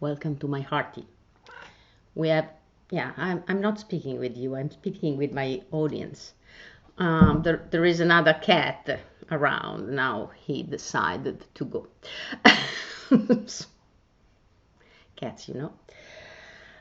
Welcome to my hearty. We have, yeah, I'm not speaking with you, I'm speaking with my audience. There is another cat around. Now he decided to go. Cats, you know.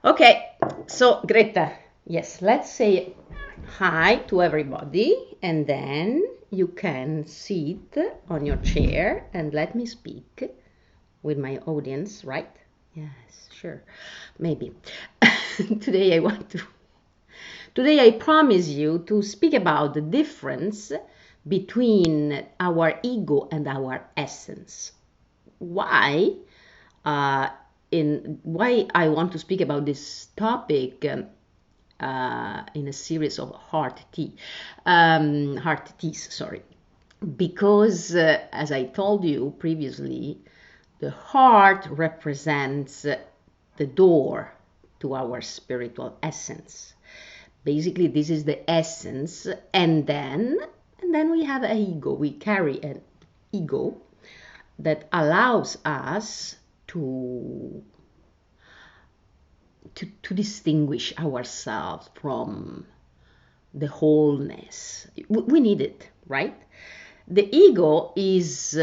Okay, so Greta, yes, let's say hi to everybody and then you can sit on your chair and let me speak with my audience, right? Yes, sure. Maybe. Today I promise you to speak about the difference between our ego and our essence. Why? Why I want to speak about this topic in a series of heart teas, sorry, because as I told you previously, the heart represents the door to our spiritual essence. Basically, this is the essence, and then we have an ego. We carry an ego that allows us to distinguish ourselves from the wholeness. We need it, right? The ego is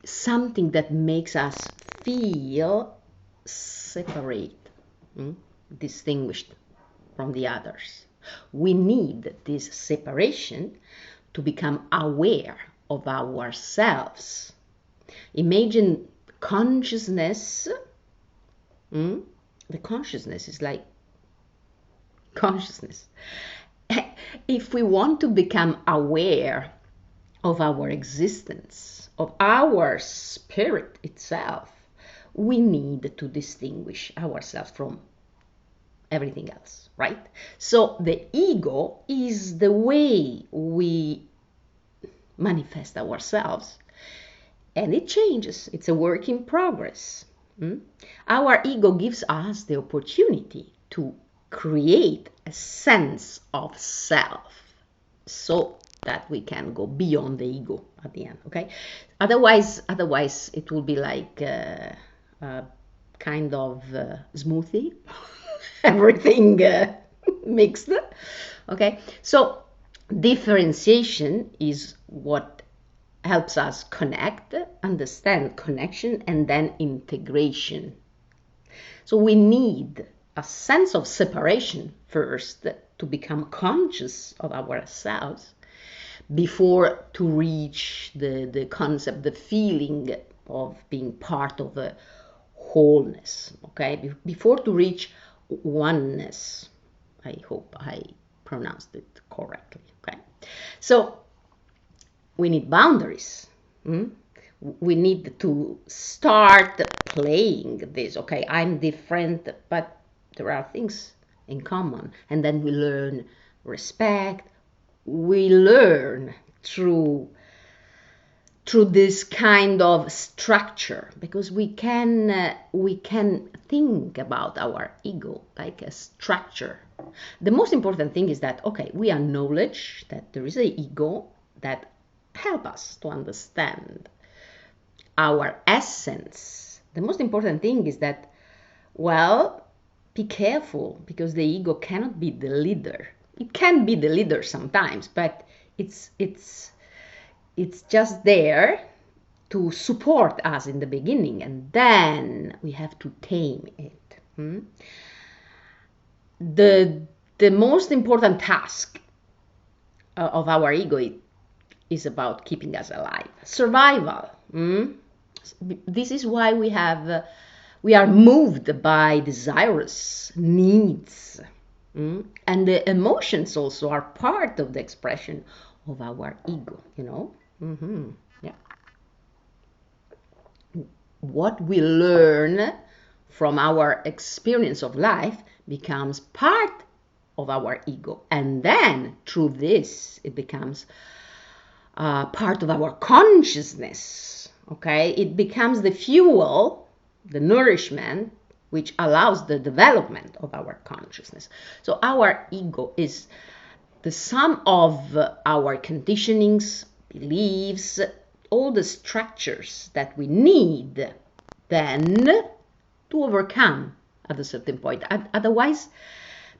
something that makes us feel separate, distinguished from the others. We need this separation to become aware of ourselves. Imagine consciousness. The consciousness is like consciousness. If we want to become aware of our existence, of our spirit itself, we need to distinguish ourselves from everything else, right? So the ego is the way we manifest ourselves, and it changes. It's a work in progress. Our ego gives us the opportunity to create a sense of self so that we can go beyond the ego at the end, okay? Otherwise it will be like a kind of smoothie, everything mixed, okay? So differentiation is what helps us connect, understand connection, and then integration. So we need a sense of separation first to become conscious of ourselves before to reach the concept, the feeling of being part of a wholeness, okay? Before to reach oneness. I hope I pronounced it correctly, okay? So we need boundaries. We need to start playing this. Okay, I'm different, but there are things in common. And then we learn respect. We learn through this kind of structure, because we can think about our ego like a structure. The most important thing is that, okay, we acknowledge that there is an ego that help us to understand our essence. The most important thing is that, well, be careful, because the ego cannot be the leader. It can be the leader sometimes, but it's just there to support us in the beginning, and then we have to tame it. The most important task of our ego is about keeping us alive, survival. This is why we are moved by desires, needs, and the emotions also are part of the expression of our ego, you know. Yeah. What we learn from our experience of life becomes part of our ego, and then through this it becomes part of our consciousness, okay? It becomes the fuel, the nourishment, which allows the development of our consciousness. So our ego is the sum of our conditionings, beliefs, all the structures that we need then to overcome at a certain point. Otherwise,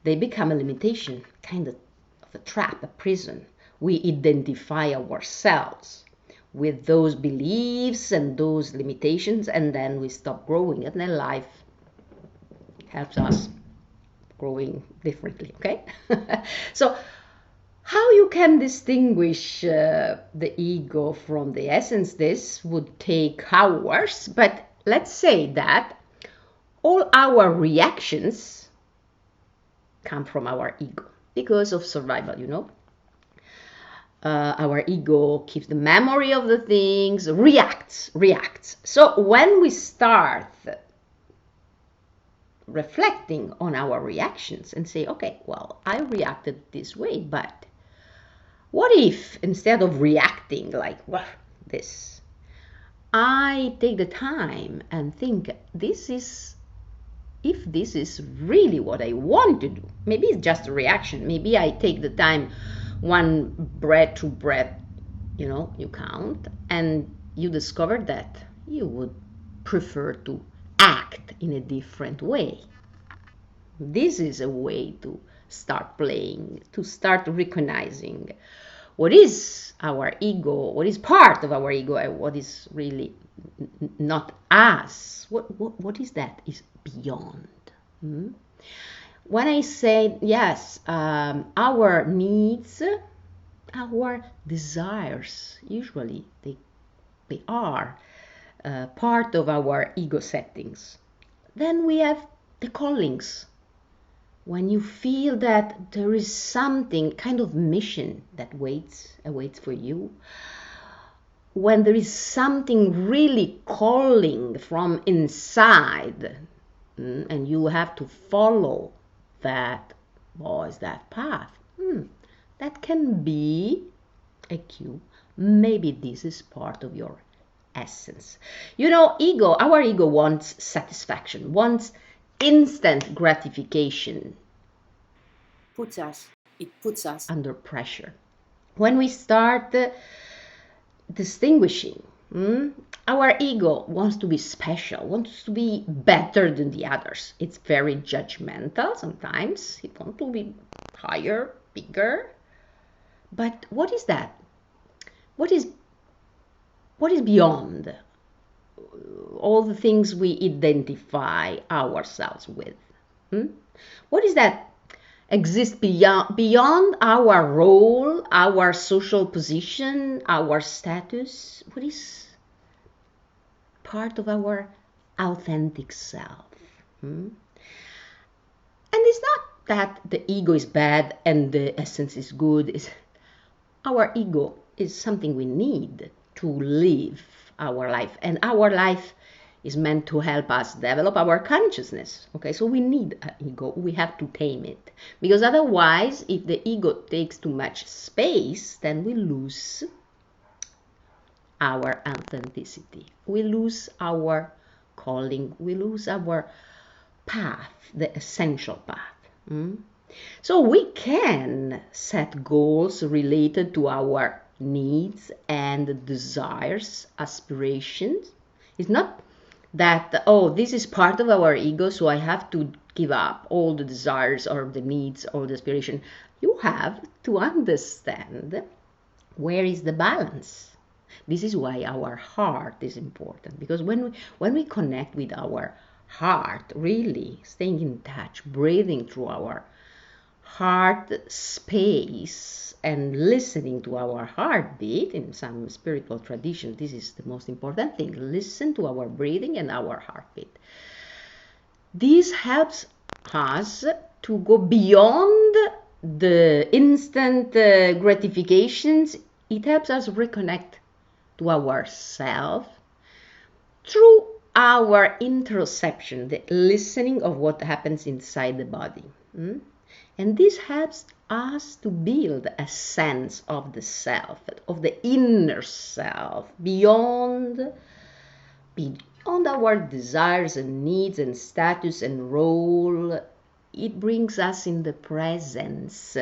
they become a limitation, kind of a trap, a prison. We identify ourselves with those beliefs and those limitations, and then we stop growing, and then life helps us growing differently, okay? So how you can distinguish the ego from the essence, this would take hours, but let's say that all our reactions come from our ego because of survival, you know. Our ego keeps the memory of the things, reacts. So when we start reflecting on our reactions and say, okay, well, I reacted this way, but what if instead of reacting like, well, this, I take the time and think, if this is really what I want to do, maybe it's just a reaction. Maybe I take the time, one breath to breath, you know, you count, and you discover that you would prefer to act in a different way. This is a way to start playing, to start recognizing what is our ego, what is part of our ego, and what is really not us. What is that is beyond. When I say, yes, our needs, our desires, usually they are part of our ego settings. Then we have the callings. When you feel that there is something, kind of mission that awaits for you, when there is something really calling from inside, and you have to follow that voice, that path, that can be a cue. Maybe this is part of your essence. You know, our ego wants satisfaction, wants instant gratification. It puts us under pressure. When we start distinguishing, our ego wants to be special, wants to be better than the others. It's very judgmental sometimes. It wants to be higher, bigger. But what is that? What is beyond all the things we identify ourselves with? What is that exists beyond our role, our social position, our status? What is part of our authentic self? And it's not that the ego is bad and the essence is good. Our ego is something we need to live our life, and our life is meant to help us develop our consciousness. Okay, so we need an ego. We have to tame it, because otherwise, if the ego takes too much space, then we lose our authenticity. We lose our calling. We lose our path, the essential path. So we can set goals related to our needs and desires, aspirations. It's not that, oh, this is part of our ego, so I have to give up all the desires or the needs or the aspiration. You have to understand where is the balance. This is why our heart is important, because when we connect with our heart, really staying in touch, breathing through our heart space and listening to our heartbeat, in some spiritual tradition, this is the most important thing. Listen to our breathing and our heartbeat. This helps us to go beyond the instant gratifications. It helps us reconnect to ourselves through our interoception, the listening of what happens inside the body. And this helps us to build a sense of the self, of the inner self, beyond our desires and needs and status and role. It brings us in the presence,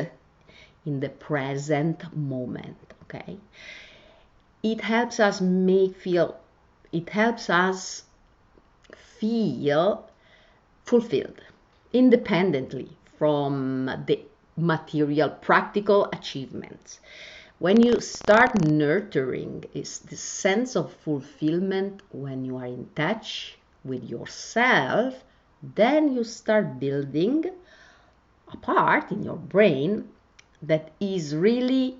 in the present moment, okay? It helps us feel fulfilled independently from the material practical achievements. When you start nurturing is this sense of fulfillment, when you are in touch with yourself, then you start building a part in your brain that is really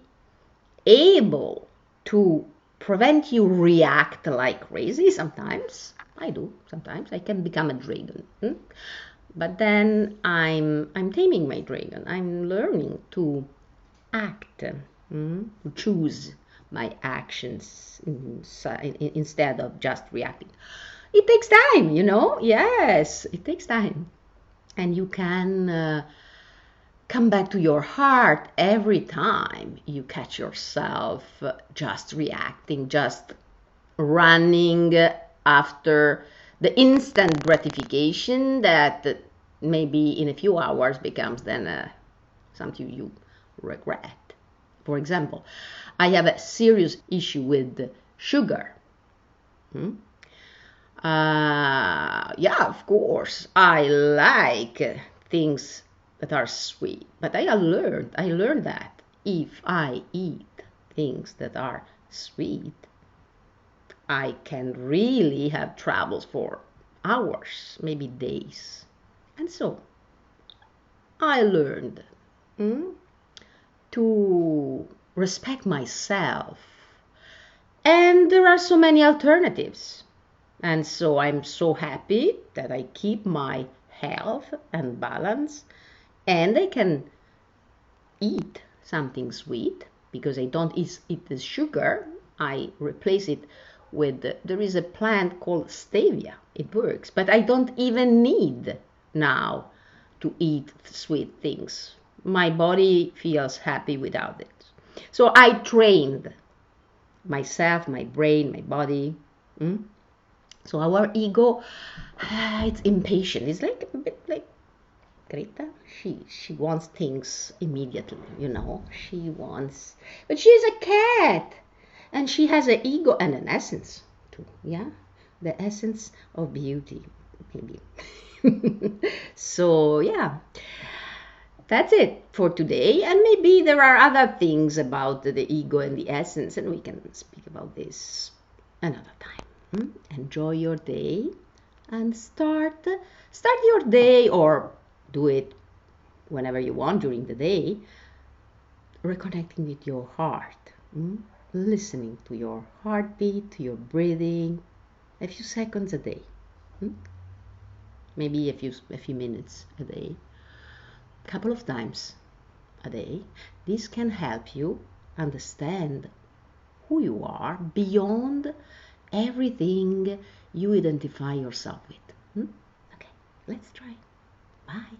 able to prevent you react like crazy. Sometimes I do. Sometimes I can become a dragon. But then I'm taming my dragon. I'm learning to act, choose my actions instead of just reacting. It takes time, Yes, it takes time. And you can come back to your heart every time you catch yourself just reacting, just running after the instant gratification that maybe in a few hours becomes then something you regret. For example, I have a serious issue with sugar. Yeah, of course, I like things that are sweet, but I learned that if I eat things that are sweet, I can really have troubles for hours, maybe days. And so I learned to respect myself. And there are so many alternatives. And so I'm so happy that I keep my health and balance, and I can eat something sweet because I don't eat the sugar. I replace it with, there is a plant called stevia. It works, but I don't even need now to eat sweet things. My body feels happy without it. So I trained myself, my brain, my body. So our ego, it's impatient. It's like a bit like Greta. She wants things immediately, She wants, but she's a cat, and she has an ego and an essence too. Yeah, the essence of beauty, maybe. So yeah, that's it for today. And maybe there are other things about the ego and the essence, and we can speak about this another time. Enjoy your day and start your day, or do it whenever you want during the day, reconnecting with your heart, listening to your heartbeat, to your breathing, a few seconds a day, maybe a few minutes a day, a couple of times a day. This can help you understand who you are beyond everything you identify yourself with. Okay, let's try. Bye.